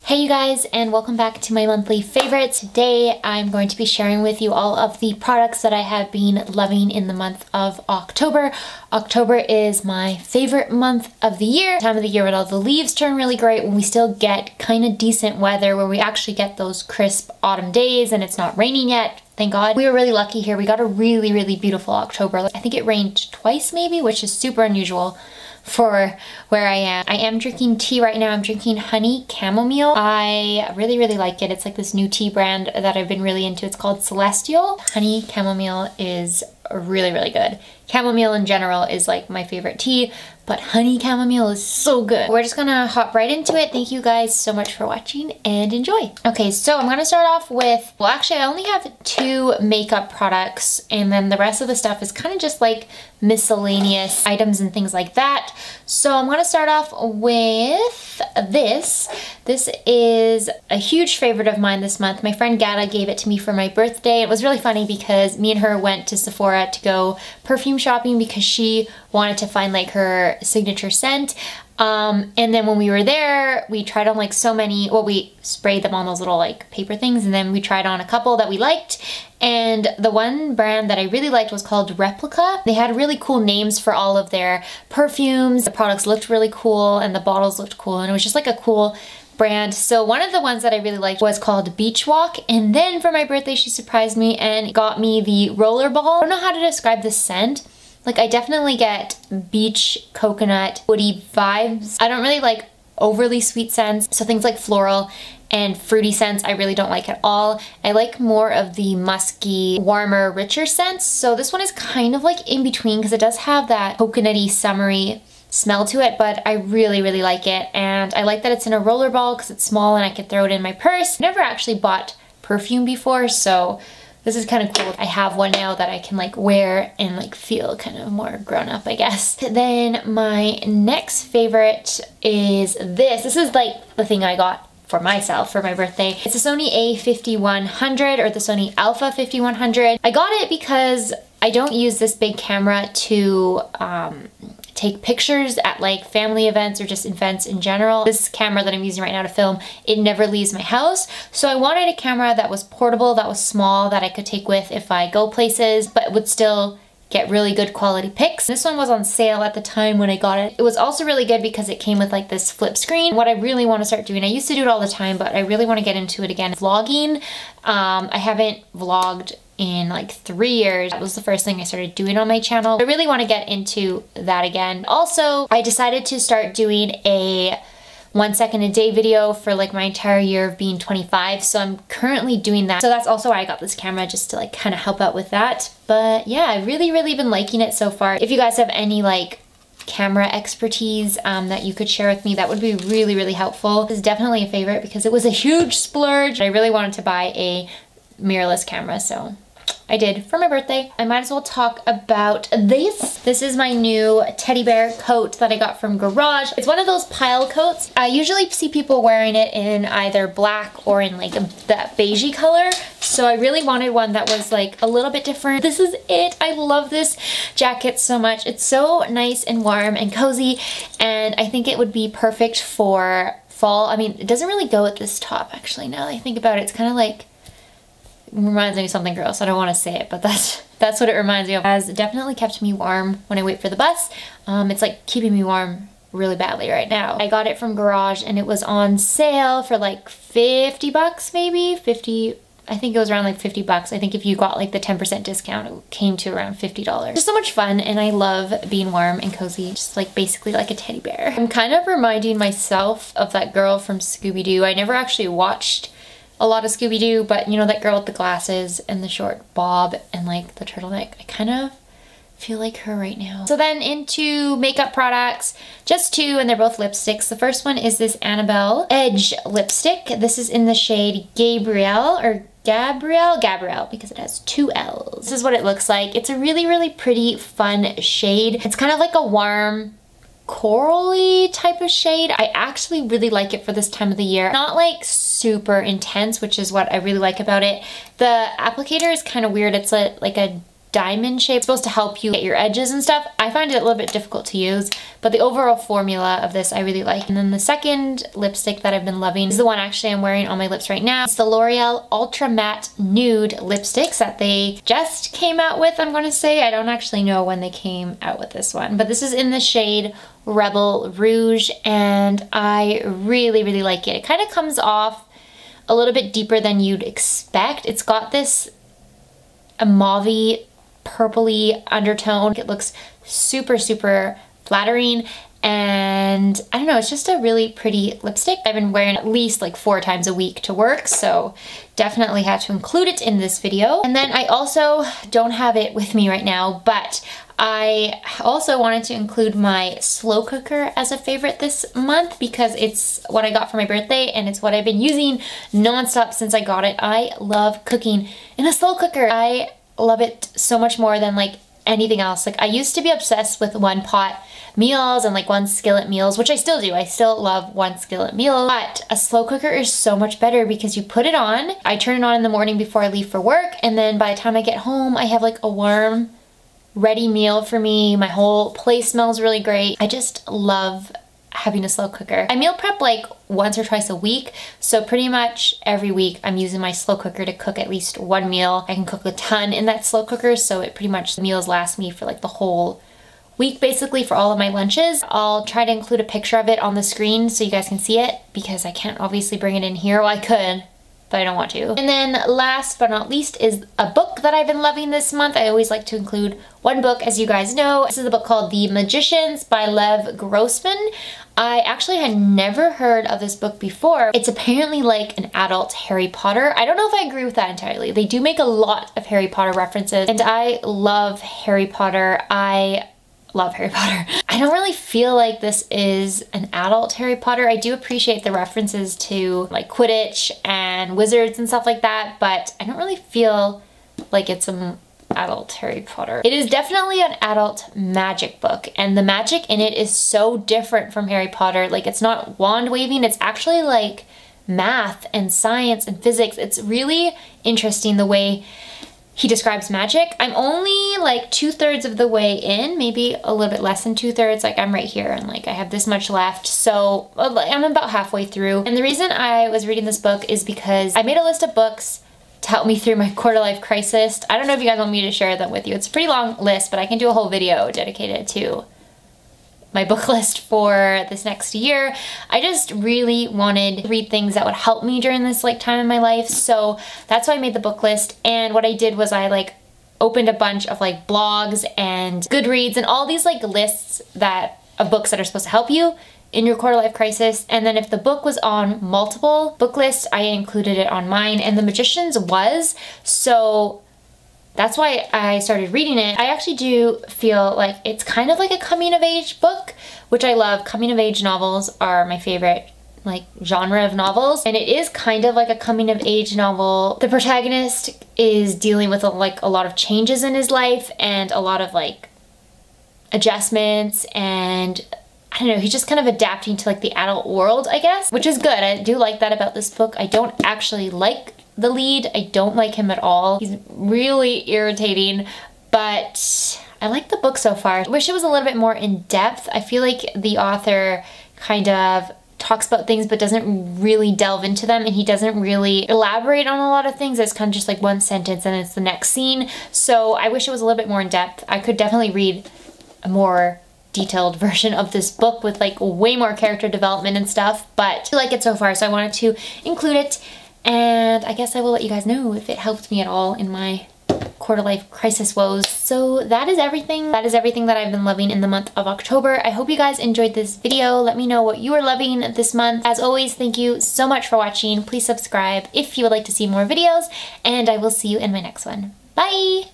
Hey you guys, and welcome back to my monthly favorites. Today I'm going to be sharing with you all of the products that I have been loving in the month of October. October is my favorite month of the year, time of the year when all the leaves turn really great, when we still get kind of decent weather, where we actually get those crisp autumn days and it's not raining yet. Thank God. We were really lucky here. We got a really beautiful October. I think it rained twice maybe, which is super unusual for where I am. I am drinking tea right now. I'm drinking honey chamomile. I really like it. It's like this new tea brand that I've been really into. It's called Celestial. Honey chamomile is really good. Chamomile in general is like my favorite tea, but honey chamomile is so good. We're just gonna hop right into it. Thank you guys so much for watching and enjoy. Okay, so I'm gonna start off with, well actually I only have 2 makeup products and then the rest of the stuff is kind of just like miscellaneous items and things like that. So I'm gonna start off with this. This is a huge favorite of mine this month. My friend Gada gave it to me for my birthday. It was really funny because me and her went to Sephora to go perfume shopping because she wanted to find like her signature scent. And then when we were there, we tried on like so many, well, we sprayed them on those little like paper things, and then we tried on a couple that we liked. And the one brand that I really liked was called Replica. They had really cool names for all of their perfumes. The products looked really cool and the bottles looked cool, and it was just like a cool brand. So one of the ones that I really liked was called Beach Walk, and then for my birthday she surprised me and got me the Rollerball. I don't know how to describe the scent. Like, I definitely get beach, coconut, woody vibes. I don't really like overly sweet scents, so things like floral and fruity scents I really don't like at all. I like more of the musky, warmer, richer scents. So this one is kind of like in between because it does have that coconutty, summery smell to it, but I really like it. And I like that it's in a Rollerball because it's small and I could throw it in my purse. Never actually bought perfume before, so this is kind of cool. I have one now that I can like wear and like feel kind of more grown up, I guess. Then my next favorite is this. This is like the thing I got for myself for my birthday. It's a Sony A5100 or the Sony Alpha 5100. I got it because I don't use this big camera to take pictures at like family events or just events in general. This camera that I'm using right now to film, it never leaves my house. So I wanted a camera that was portable, that was small, that I could take with if I go places, but would still get really good quality pics. This one was on sale at the time when I got it. It was also really good because it came with like this flip screen. What I really want to start doing, I used to do it all the time, but I really want to get into it again. Vlogging. I haven't vlogged in like 3 years. That was the first thing I started doing on my channel. I really want to get into that again. Also, I decided to start doing a 1 second a day video for like my entire year of being 25. So I'm currently doing that. So that's also why I got this camera, just to like kind of help out with that. But yeah, I've really been liking it so far. If you guys have any like camera expertise that you could share with me, that would be really helpful. This is definitely a favorite because it was a huge splurge. I really wanted to buy a mirrorless camera, so I did for my birthday. I might as well talk about this. This is my new teddy bear coat that I got from Garage. It's one of those pile coats. I usually see people wearing it in either black or in like that beigey color. So I really wanted one that was like a little bit different. This is it. I love this jacket so much. It's so nice and warm and cozy, and I think it would be perfect for fall. I mean, it doesn't really go with this top actually, now that I think about it. It's kind of like, reminds me of something gross. I don't want to say it, but that's what it reminds me of. It has definitely kept me warm when I wait for the bus. It's like keeping me warm really badly right now. I got it from Garage and it was on sale for like 50 bucks maybe. 50, I think it was around like 50 bucks. I think if you got like the 10% discount, it came to around $50. Just so much fun, and I love being warm and cozy, just like basically like a teddy bear. I'm kind of reminding myself of that girl from Scooby-Doo. I never actually watched a lot of Scooby-Doo, but you know that girl with the glasses and the short bob and like the turtleneck? I kind of feel like her right now. So then into makeup products, just 2, and they're both lipsticks. The first one is this Annabelle Edge lipstick. This is in the shade Gabrielle, or Gabrielle, because it has 2 L's. This is what it looks like. It's a really pretty, fun shade. It's kind of like a warm, corally type of shade. I actually really like it for this time of the year. Not like super intense, which is what I really like about it. The applicator is kind of weird. It's like a diamond shape. It's supposed to help you get your edges and stuff. I find it a little bit difficult to use, but the overall formula of this I really like. And then the second lipstick that I've been loving is the one actually I'm wearing on my lips right now. It's the L'Oreal Ultra Matte Nude lipsticks that they just came out with, I'm gonna say. I don't actually know when they came out with this one, but this is in the shade Rebel Rouge, and I really, really like it. It kind of comes off a little bit deeper than you'd expect. It's got this mauve-y, purpley undertone. It looks super, super flattering, and I don't know, it's just a really pretty lipstick. I've been wearing it at least like 4 times a week to work, so definitely had to include it in this video. And then I also don't have it with me right now, but I also wanted to include my slow cooker as a favorite this month because it's what I got for my birthday and it's what I've been using nonstop since I got it. I love cooking in a slow cooker. I love it so much more than like anything else. Like I used to be obsessed with one pot meals and like one skillet meals, which I still do. I still love one skillet meal, but a slow cooker is so much better because you put it on. I turn it on in the morning before I leave for work, and then by the time I get home, I have like a warm, ready meal for me. My whole place smells really great. I just love having a slow cooker. I meal prep like once or twice a week, so pretty much every week I'm using my slow cooker to cook at least one meal. I can cook a ton in that slow cooker, so it pretty much, the meals last me for like the whole week basically for all of my lunches. I'll try to include a picture of it on the screen so you guys can see it because I can't obviously bring it in here. Well, I could, but I don't want to. And then last but not least is a book that I've been loving this month. I always like to include one book, as you guys know. This is a book called The Magicians by Lev Grossman. I actually had never heard of this book before. It's apparently like an adult Harry Potter. I don't know if I agree with that entirely. They do make a lot of Harry Potter references, and I love Harry Potter. I love Harry Potter. I don't really feel like this is an adult Harry Potter. I do appreciate the references to like Quidditch and wizards and stuff like that, but I don't really feel like it's an adult Harry Potter. It is definitely an adult magic book, and the magic in it is so different from Harry Potter. Like, it's not wand waving, it's actually like math and science and physics. It's really interesting the way he describes magic. I'm only like 2/3 of the way in, maybe a little bit less than 2/3. Like I'm right here and like I have this much left. So I'm about halfway through. And the reason I was reading this book is because I made a list of books to help me through my quarter life crisis. I don't know if you guys want me to share them with you. It's a pretty long list, but I can do a whole video dedicated to my book list for this next year. I just really wanted to read things that would help me during this like time in my life. So that's why I made the book list. And what I did was I like opened a bunch of like blogs and Goodreads and all these like lists of books that are supposed to help you in your quarter life crisis. And then if the book was on multiple book lists, I included it on mine, and The Magicians was. So that's why I started reading it. I actually do feel like it's kind of like a coming of age book, which I love. Coming of age novels are my favorite like genre of novels, and it is kind of like a coming of age novel. The protagonist is dealing with like a lot of changes in his life and a lot of like adjustments, and I don't know, he's just kind of adapting to like the adult world, I guess, which is good. I do like that about this book. I don't actually like the lead. I don't like him at all. He's really irritating, but I like the book so far. I wish it was a little bit more in depth. I feel like the author kind of talks about things but doesn't really delve into them, and he doesn't really elaborate on a lot of things. It's kind of just like one sentence and it's the next scene. So I wish it was a little bit more in depth. I could definitely read a more detailed version of this book with like way more character development and stuff, but I like it so far, so I wanted to include it. And I guess I will let you guys know if it helped me at all in my quarter life crisis woes. So that is everything. That is everything that I've been loving in the month of October. I hope you guys enjoyed this video. Let me know what you are loving this month. As always, thank you so much for watching. Please subscribe if you would like to see more videos, and I will see you in my next one. Bye!